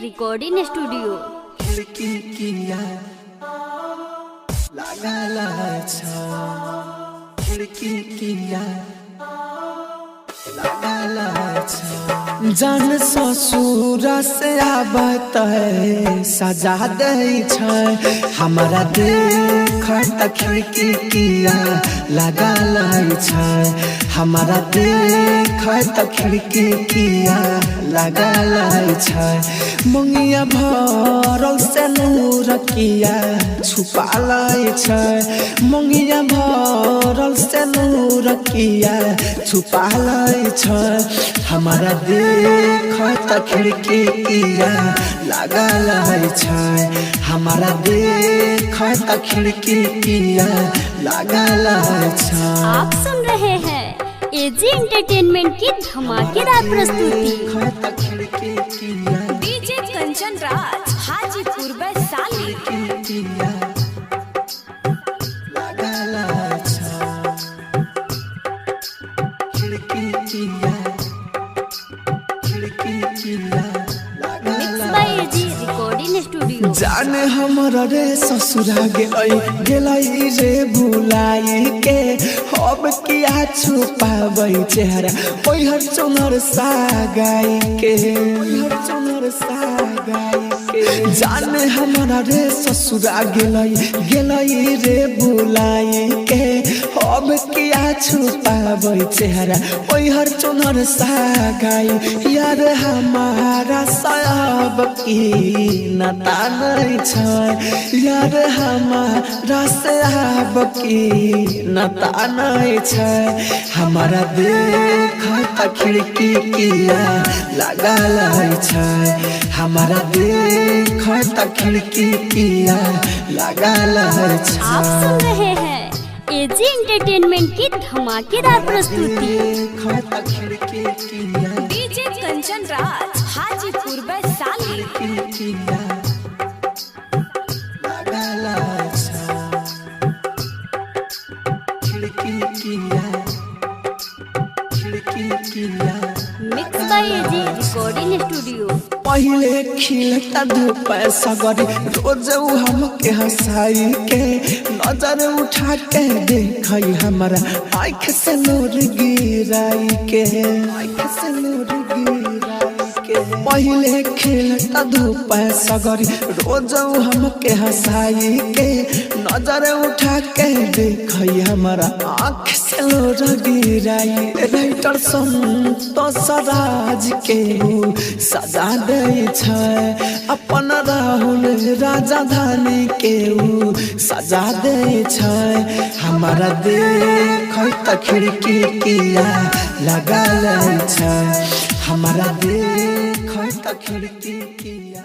Recording studio. खिड़की किया लगा खिड़की किया लगा जान ससुर से आबत सजा दे हमारा देख खिड़की किया लगा हमारा देख खिड़की किया लगा मंगिया भरल से नूर किया छुपा मंगिया भरल से नूर किया छुपा हमारा देख खिड़की किया लगा हमारा देख खिड़की किया लगा आप सुन रहे हैं एजी एंटरटेनमेंट की धमाकेदार प्रस्तुति। डीजे कंचन राज हाजीपुर वैशाली। जान हमारा रे ससुरा गेलई रे भुलाई के अब किया छुपाबै चेहरा ओहर चुनर सागाई के जान हमारा रे ससुरा गेलई रे भुलाई के अब किया छुपाबै चेहरा ओहर चुनर सागाई यार हमारा सब की नता नहीं छै यार हमारा से अब की नता नहीं छै हमारा देख खिड़की किया लगा हमारा देख खिड़की किया लगा आप सुन रहे हैं एजी एंटरटेनमेंट की धमाकेदार प्रस्तुति। DJ Kanchan Raj Hajipur Vaishali. Mix by AG recording studio. पहले खिलता धूप सगरी रोज हमके हंसाई के नजर उठा के देख हमारा आँख से नूर गिराई के पहले खिलता धूप सगरी रोज हमके हंसाई के नजर उठा के देख हमारा आँख से नूर गिराई राइटर संतोष राज के सजा दे अपन राहुल राजधानी के सजा दे हमारा देख खिड़की किया लगा हमारा देख खिड़की किया।